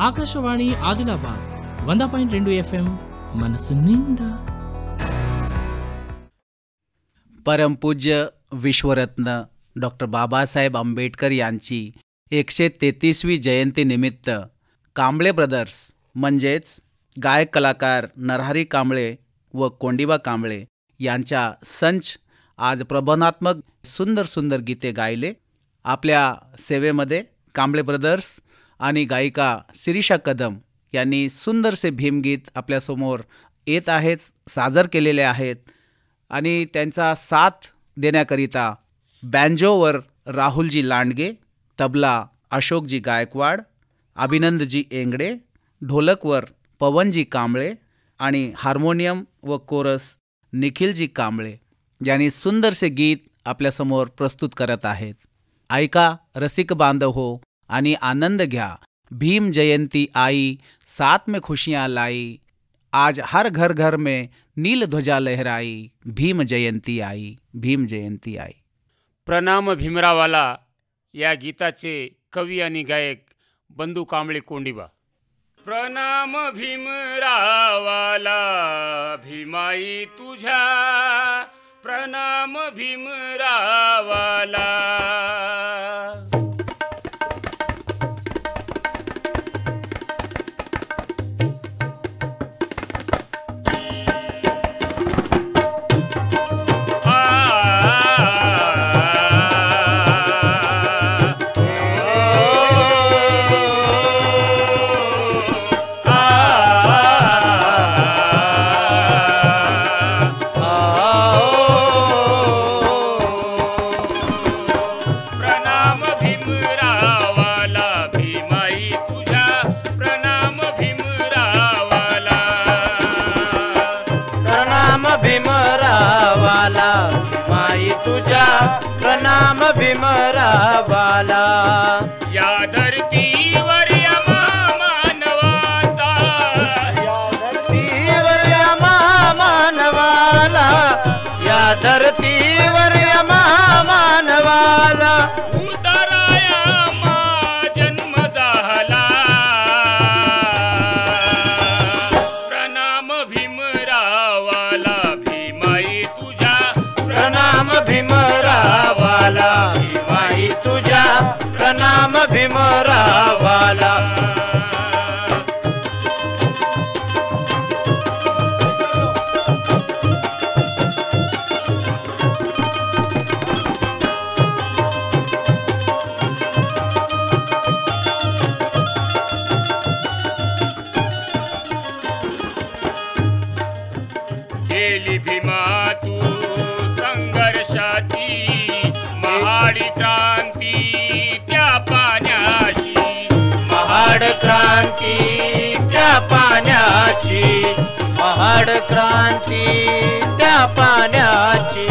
Akashvani Adilabad 100.2 FM మనసు నిండా. परमपूज्य विश्वरत्न डॉक्टर बाबासाहेब आंबेडकर यांची 133वी जयंतीनिमित्त कांबळे ब्रदर्स म्हणजेच गायक कलाकार नरहरी कांबळे व कोंडिबा कांबळे यांच्या संच आज प्रबोधनात्मक सुंदर सुंदर गीते गायले. आपल्या सेवेमध्ये कांबळे ब्रदर्स आणि गायिका शिरीषा कदम यांनी सुंदरसे भीमगीत आपल्यासमोर येत आहेत, सादर केलेले आहेत. आणि त्यांचा साथ देण्याकरिता बँजोवर राहुलजी लांडगे, तबला अशोकजी गायकवाड, अभिनंदजी एंगडे, ढोलकवर पवनजी कांबळे आणि हार्मोनियम व कोरस निखिलजी कांबळे यांनी सुंदरसे गीत आपल्यासमोर प्रस्तुत करत आहेत. ऐका रसिक बांधव हो आणि आनंद घ्या. भीम जयंती आई, साथ में खुशियाँ लाई, आज हर घर घर में नील ध्वजा लहराई, भीम जयंती आई, भीम जयंती आई. प्रणाम भीमरावाला या गीताचे कवी आणि गायक बंधू कांबळे कोंडिबा. प्रणाम भीमरावाला भीमाई तुझ्या, प्रणाम भीमरावाला. प्रणाम भीमरावाला. या धरतीवर या महामानवाचा, या धरतीवर या महामानवाला, या धरतीवर या महामानवाला, उतराया मा जन्म झाला. प्रणाम भीमरावाला भीमाई तुझ्या, प्रणाम भीमरावाला भीमाई तुझ्या, प्रणाम भीमरावाला. गेली भीमा तू संघर्षाची, महाडी क्रांती त्या पाण्याची, महाड क्रांती त्या पाण्याची, महाड क्रांती त्या पाण्याची.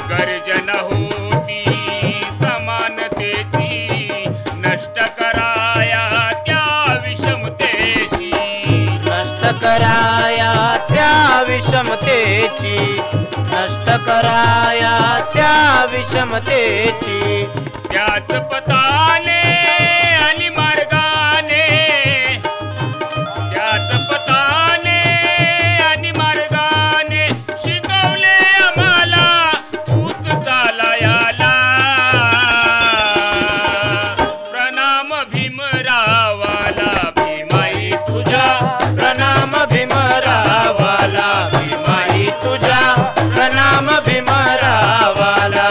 गर्जन होती समानतेची, नष्ट कराया त्या विषमतेची, नष्ट कराया त्या विषमतेची, नष्ट कराया त्या विषमतेची. त्याच पताने आणि मार्गाने, त्याच पताने आणि मार्गाने शिकवले आम्हाला पूत चालायाला. प्रणाम भीमरावाला भीमाई तुझ्या, प्रणाम भीमरावाला भीमाई तुझ्या, प्रणाम भीमरावाला.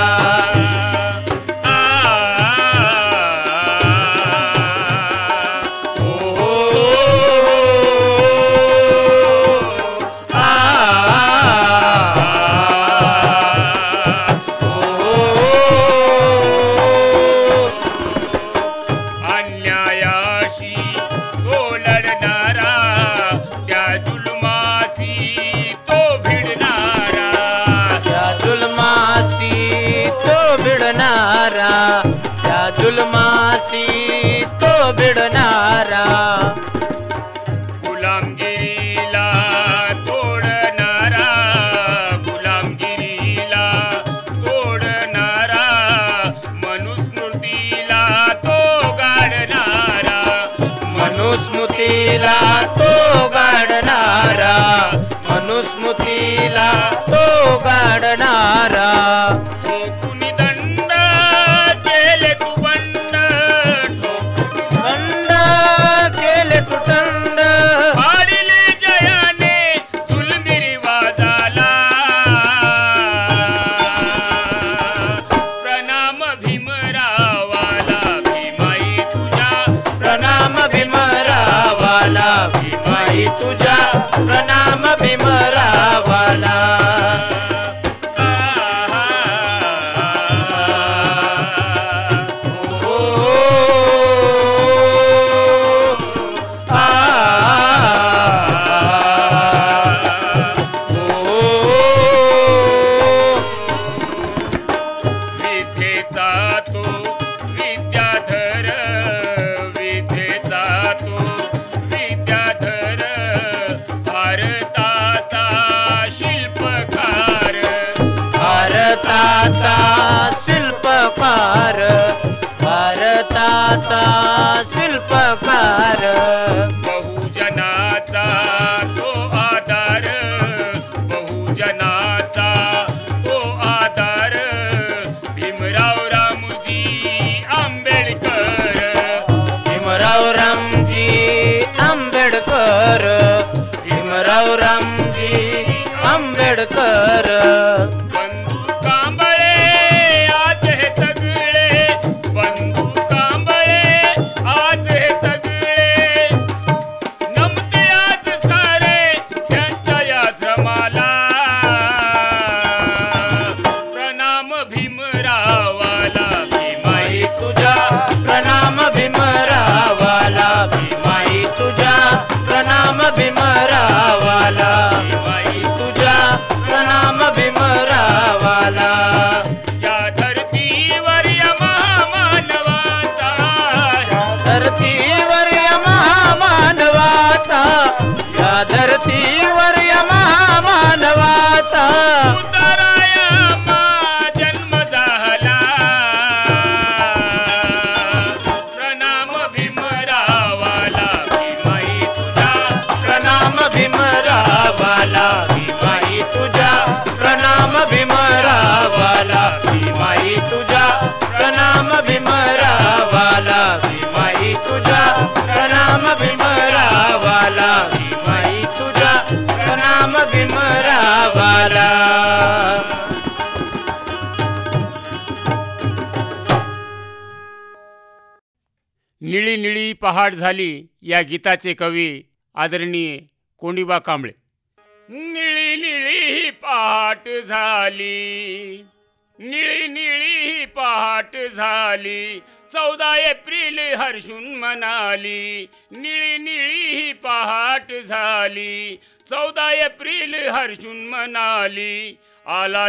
अन्यायाशी तो लढणारा, त्या जुलमासी तो भिडणारा, त्या जुलमासी तो भिडणारा, त्या जुलमासी तो भिडणारा. गुलामगिरीला तोडणारा, गुलामगिरीला तोडणारा, मनुस्मृतीला तो गाडणारा, मनुस्मृती भीमाई तुझा प्रणाम भीमरावाला शिल्पकार भारताचा शिल्पकार बहुजनाचा तो आधार बहुजनाचा तो आधार भीमराव रामजी आंबेडकर भीमराव रामजी आंबेडकर भीमराव रामजी आंबेडकर भीमरावाला भीमाई तुझा प्रणाम भीमरावाला या धरतीवर या महामानवाचा धरतीवर या महामानवाचा या धरतीवर या महामानवाचा उतराया जन्म झाला प्रणाम भीमरावाला भीमाई तुझा प्रणाम भीमरावाला भीमाई तुझा प्रणाम भीमरावाला भीमाई तुझा प्रणाम भीमरावाला भीमाई तुझा प्रणाम भीमरावाला भीमाई तुझा प्रणाम भीमरावाला निळी निळी पहाट झाली या गीताचे कवी आदरणीय कोंडीबा कांबळे. निळी निळी पहाट झाली निळी निळी पहाट झाली 14 एप्रिल हर्षून मनाली निळी निळी पहाट झाली 14 एप्रिल हर्षून मनाली आला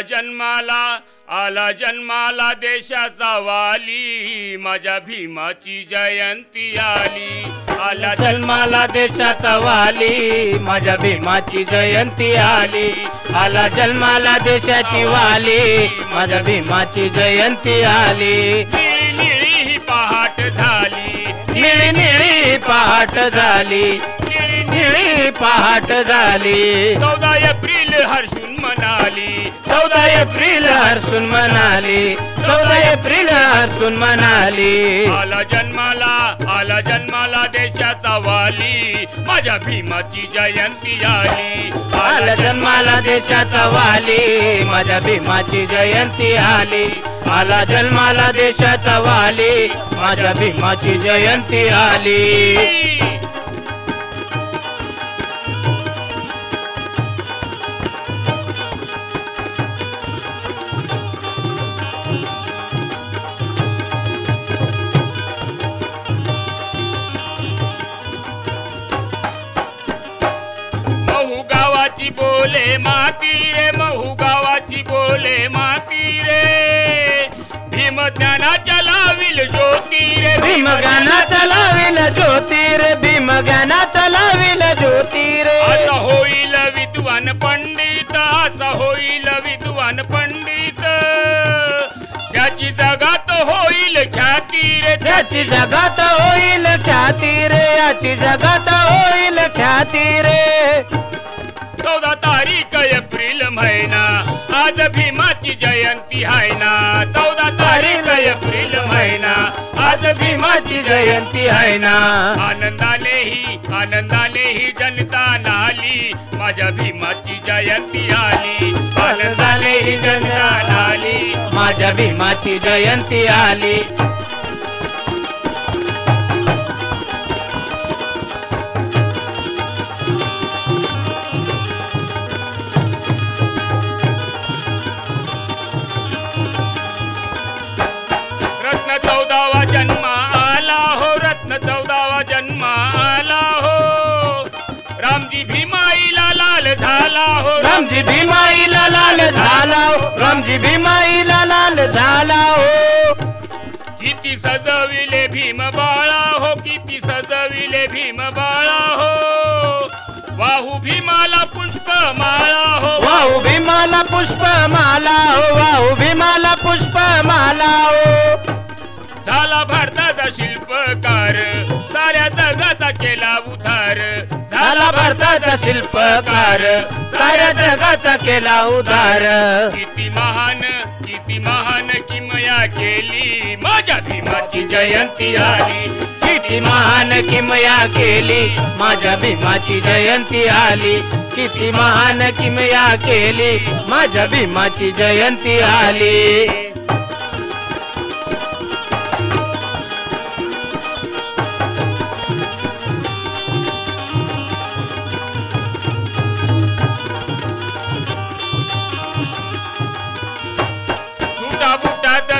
जन्माला देशाचा वाली माझ्या भीमाची जयंती आली आला जन्माला देशाचा वाली माझ्या भीमाची जयंती आली आला जन्माला देशाची वाली माझ्या भीमाची जयंती आली निळी निळी पहाट झाली निळी निळी पहाट झाली निळी पहाट झाली 14 एप्रिल हर्षून मनाली 14 एप्रिल हर्षून मनाली 14 एप्रिल हर्षून मनाली आला जन्माला देशाचा वाली माझ्या भीमाची जयंती आली आला जन्माला देशाचा वाली माझ्या भीमाची जयंती आली आला जन्माला देशाचा वाली माझ्या भीमाची जयंती आली बोले माती रे महू गावाची बोले माती रे भीम ज्ञानाच्या लाविल ज्योती रे भीम ज्ञानाच्या लाविल ज्योती रे भीम ज्ञानाच्या लाविल ज्योती रे असा होईल विद्वान पंडित असा होईल विद्वान पंडित त्याची जगात होईल ख्याती रे त्याची जगात होईल ख्याती रे याची जगात होईल ख्याती रे 14 तारीख एप्रिल महिना आज भीमाची जयंती आहे ना 14 तारीख एप्रिल महिना आज भीमाची जयंती आहे ना आनंदाने ही जनता नाली माझ्या भीमाची जयंती आली आनंदाने ही जनता नाली माझ्या भीमाची जयंती आली रामजी भीमाईला लाल झाला हो, रामजी भीमाईला लाल झाला हो. किती सजविले भीम बाळा हो, किती सजविले भीम बाळा हो. वाहू भीमाला पुष्प माळा हो, वाहू भीमाला पुष्प माला हो, वाहू भीमाला पुष्प माला हो. झाला भारताचा शिल्पकार, साऱ्या जगाचा केला उद्धार. झाला भारताचा शिल्पकार, साऱ्या जगाचा केला उद्धार. किती महान किमया केली, माझ्या भीमाची जयंती आली. किती महान किमया केली, माझ्या भीमाची जयंती आली. किती महान किमया केली, माझ्या भीमाची जयंती आली.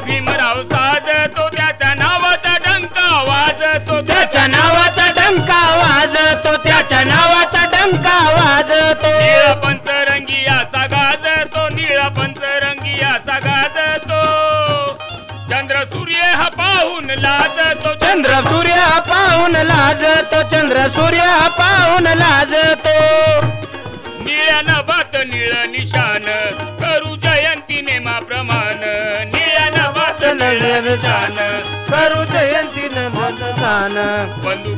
भीमराव साजतो, त्याच्या नावाचा डंका वाजतो. त्याच्या नावाचा डंका वाजतो, त्याच्या नावाचा डंका वाजतो. निळा पंचरंगी असा गाजतो, निळा पंचरंगी असा गाजतो. चंद्र सूर्य हा पाहून लाजतो, चंद्र सूर्य हा पाहून लाजतो. चंद्र सूर्य हा पाहून लाजतो. निळ्या नभात निळ निशान, करू जयंती नेमाप्रमाण. निळ्या नभात निळ निशान, करू जयंती नेमाप्रमाण. बंधू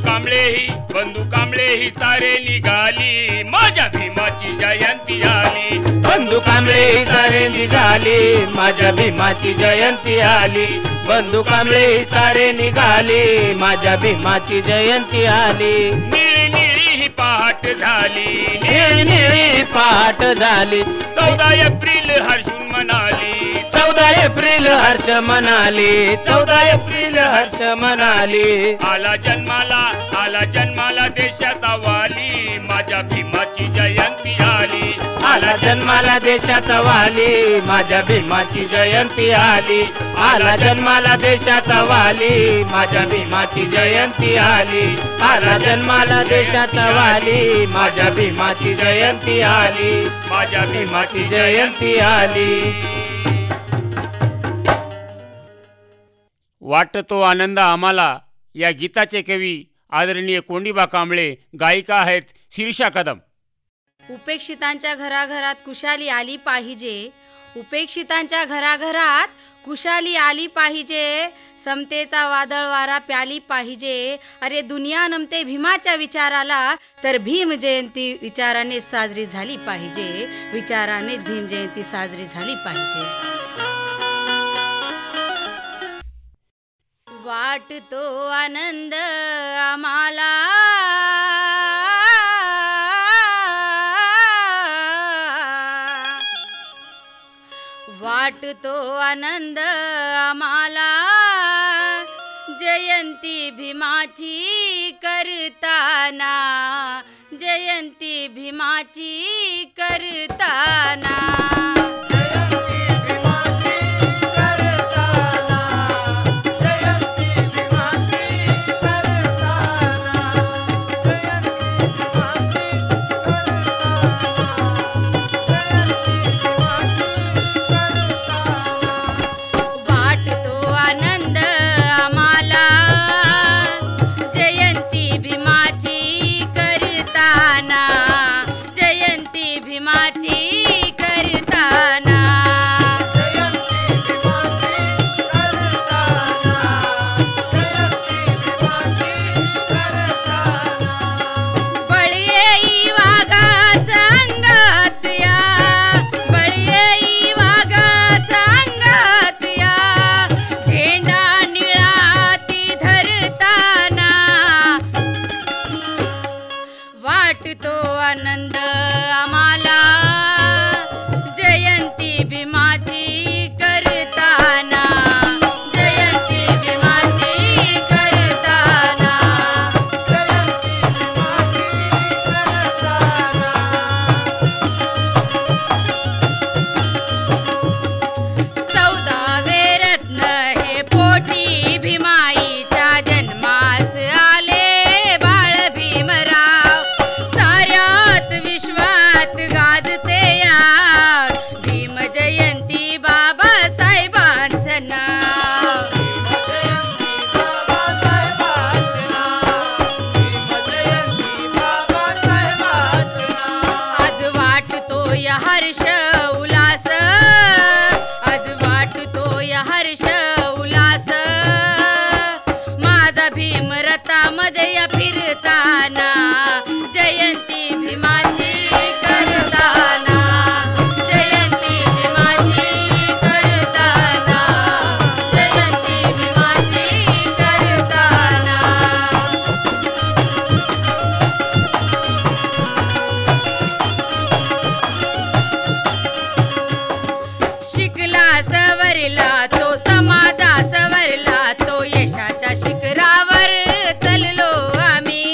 कांबळे ही सारे निघाली, माझ्या भीमाची जयंती आली. बंधू कांबळे ही सारे निघाली, माझ्या भीमाची जयंती आली. बंधू कांबळे ही सारे निघाली, माझ्या भीमाची जयंती आली. निळी निळी ही पहाट झाली, निळी निळी पहाट झाली. 14 एप्रिल हर्षून मनाली, 14 एप्रिल हर्ष मनाली. 14 एप्रिल हर्ष मनाली. आला जन्माला देशाचा वाली, माझ्या भीमाची जयंती आली. आला जन्माला देशाचा वाली, माझ्या भीमाची जयंती आली. आला जन्माला देशाचा वाली, माझ्या भीमाची जयंती आली. आला जन्माला देशाचा वाली, माझ्या भीमाची जयंती आली. माझ्या भीमाची जयंती आली. वाटतो आनंद आम्हाला. या गीताचे कवी आदरणीय कोंडीबा कांबळे, गायिका आहेत शीर्षा कदम. उपेक्षितांच्या घराघरात कुशाली आली पाहिजे, उपेक्षितांच्या घराघरात कुशाली आली पाहिजे. समतेचा वादळ वारा प्याली पाहिजे. अरे दुनिया नमते भीमाच्या विचाराला, तर भीम जयंती विचाराने साजरी झाली पाहिजे. विचारानेच भीम जयंती साजरी झाली पाहिजे. वाटतो आनंद आम्हाला, वाटतो आनंद आम्हाला. जयंती भीमाची करताना, जयंती भीमाची करताना. जयंती भीमाची करता. रथामध्ये या फिरताना जयंती भीमाची करताना, जयंती भीमाची करताना, जयंती भीमाची करताना. शिकला सवरला तो समाजा सवरला तो यशाच्या शिखरावर चललो आम्ही.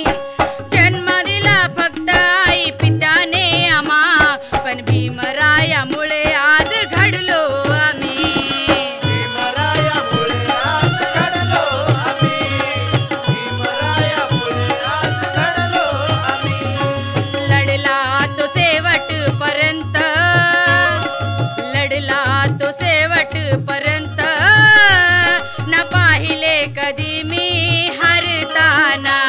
जन्म दिला फक्त आई पित्याने आम्हा, पण भीमरायामुळे आज घडलो आम्ही. भीमरायामुळे आज घडलो आम्ही, भीमरायामुळे आज घडलो आम्ही. लढला तो शेवटपर्यंत, लढला तो शेवटपर्यंत, न पाहिले कधी मी हरताना.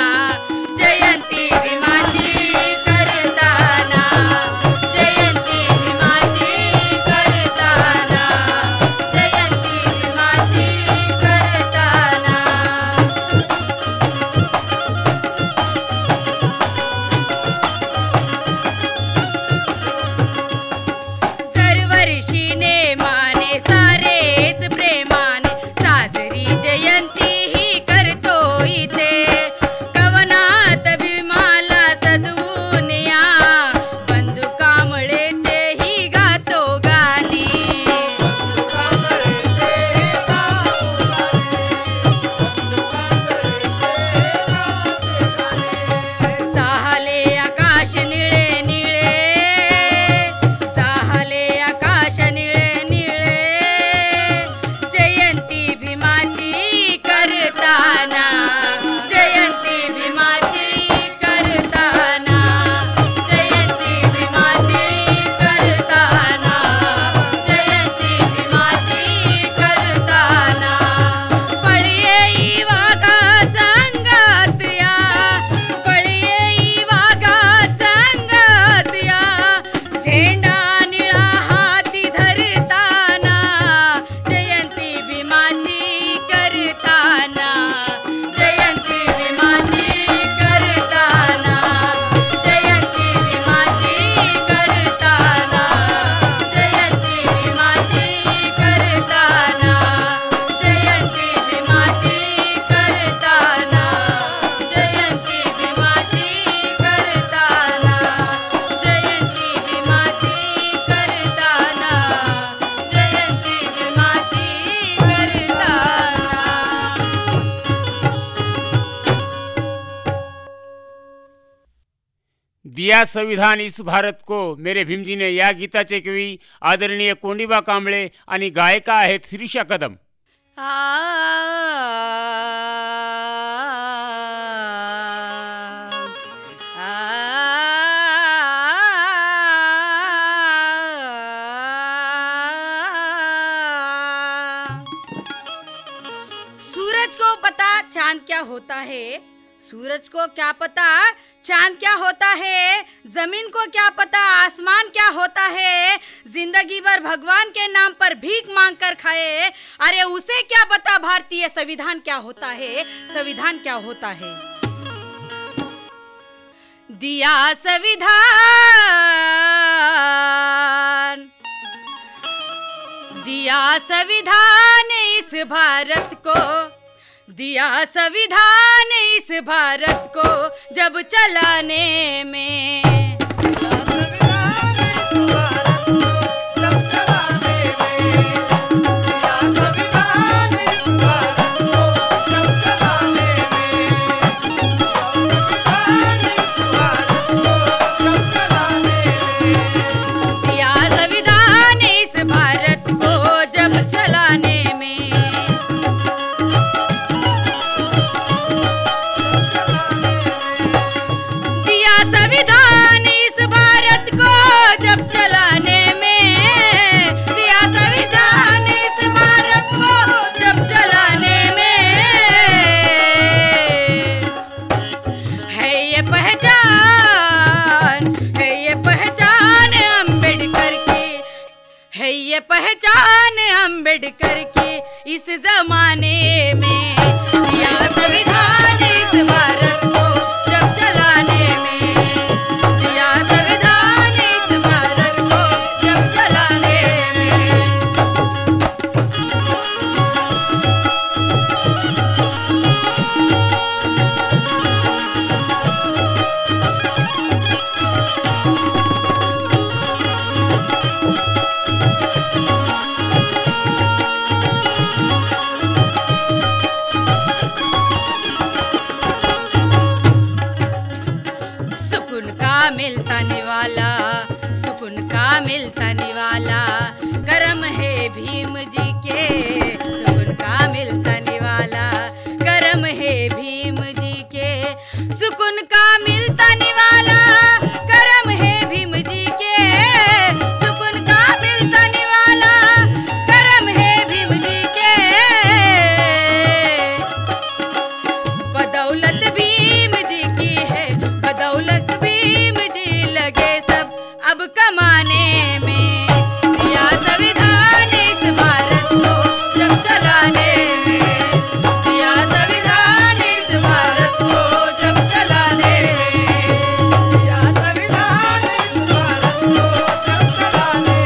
जयंती भीमाची करताना, जयंती भीमाची करताना, जयंती भीमाची करताना. दरवर्षी नेमाने सारेच प्रेमाने साजरी जयंती ही करतो इथे. कवनात भीमाला सजवून या, बंदुकामुळेचे ही गातो गाणी. चाहले आकाश निळे निळे, चाहले आकाश निळे निळे, जयंती भीमाची करताना, जयंती भीमाची करताना, जयंती भीमाची करताना, जयंती भीमाची करताना. पळी येई वाघाचा अंगात या, पळी येई वाघाचा अंगात या, झेंडा निळा हाती धरताना. जयंती भीमाची करताना, जयंती भीमाची करताना, जयंती भीमाची करताना, जयंती भीमाची करताना, जयंती भीमाची करताना, जयंती भीमाची करताना, जयंती भीमाची करताना, जयंती भीमाची करताना. दिया संविधान इस भारत को मेरे भीमजीने या गीताचे कवी आदरणीय कोंडीबा कांबळे आणि गायिका आहेत शिरीषा कदम. सूरज को पता चांद क्या होता है, सूरज को क्या पता चांद क्या होता है, जमीन को क्या पता आसमान क्या होता है. जिंदगी भर भगवान के नाम पर भीख मांग कर खाए, अरे उसे क्या पता भारतीय संविधान क्या होता है, संविधान क्या होता है. दिया संविधान, दिया संविधान इस भारत को, दिया संविधान इस भारत को जब चलाने में. दिया संविधान इस भारत को जब चलाने में, दिया संविधान इस भारत को जब चलाने में, दिया संविधान इस भारत को जब चलाने में. है ये पहचान, है ये पहचान अम्बेडकर की, है ये पहचान अम्बेडकर की इस जमाने में. दिया संविधान इस मिलता निवाला, सुकून का मिलता निवाला, करम है भीम जी के, सुकून का मिलता निवाला, करम है भीम जी के, सुकून का मिलता निवाला, करम है भीम जी के, सुकून का मिलता निवाला, करम है भीम जी के। बदौलत भीम जी की है, बदौलत भीम जी लगे सब अब कमाने में, दिया संविधान इस भारत को जब चलाने में, दिया संविधान इस भारत को जब चलाने में, दिया संविधान इस भारत को जब चलाने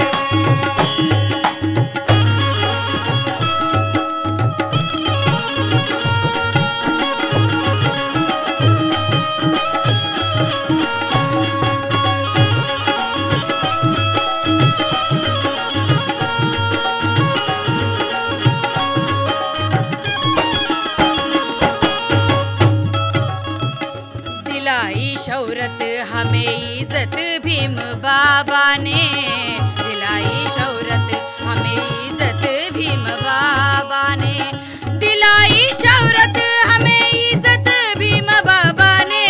दिलाई शौरत हमें इज्जत भीम बाबा ने, दिलाई शौरत हमें इज्जत भीम बाबा ने, दिलाई शौरत हमें इज्जत भीम बाबा ने,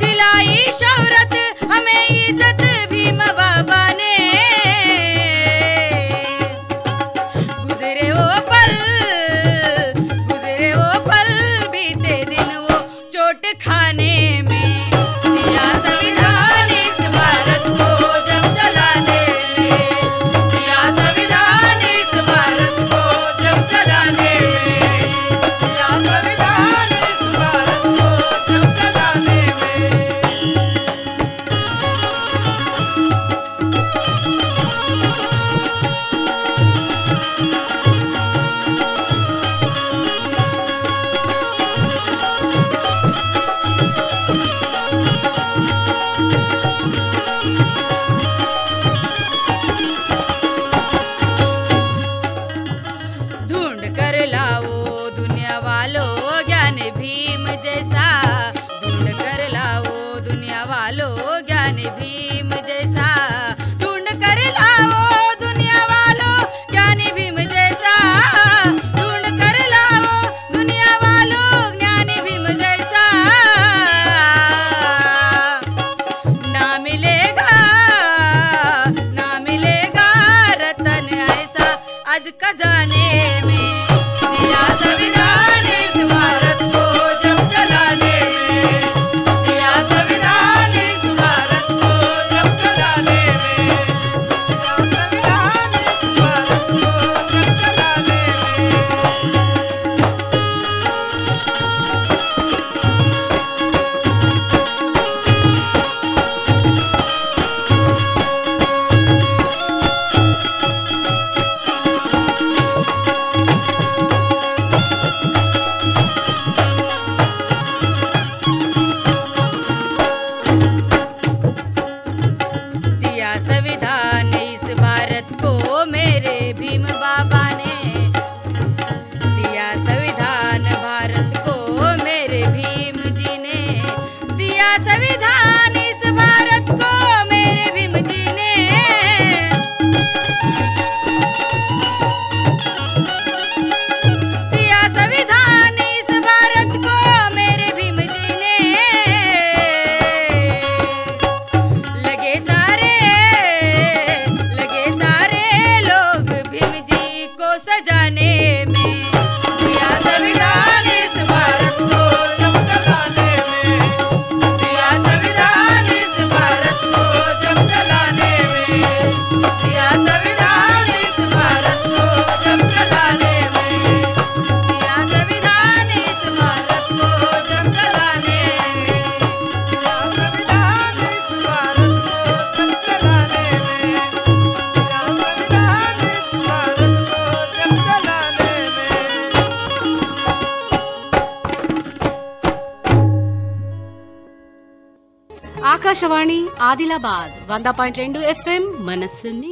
दिलाई शौरत हमें इज्जत भीम बाबा ने। गुजरे वो पल, गुजरे वो पल, बीते दिन वो चोट खाने में, दिया संविधान इस भारत को जब चलाने में, दिया संविधान इस भारत को जब चलाने में, दिया संविधान इस भारत को जब चलाने में। ढूंढ कर लाओ दुनिया वालों ज्ञान भीम जैसा, ढूंढ कर लाओ दुनिया वालों ज्ञान भीम जैसा, ढूंढ कर लाओ दुनिया वालों ज्ञान भीम जैसा, ढूंढ कर लाओ दुनिया वालों ज्ञान भीम जैसा। ना मिलेगा, ना मिलेगा रतन ऐसा आज खजाने में, दिया संविधान इस भारत को जब चलाने में, दिया संविधान इस भारत को जब चलाने में, दिया संविधान इस भारत को जब चलाने में। दिया संविधान इस भारत को मेरे भीम बाबा ने, दिया संविधान भारत को मेरे भीम जी ने, दिया संविधान इस भारत को मेरे भीम जी ने। दिया संविधान इस भारत को मेरे भीम जी ने। लगे सारे लोग भीम जी को सजाने में, दिया संविधान इस भारत को जब चलाने में, दिया संविधान इस भारत को जब चलाने में, दिया संविधान इस भारत को जब चलाने में, दिया संविधान इस भारत को जब चलाने में, दिया संविधान इस भारत को जब चलाने में, दिया संविधान इस भारत को जब चलाने में। ఆకాశవాణి ఆదిలాబాద్ 100.2 FM మనస్సు నిండా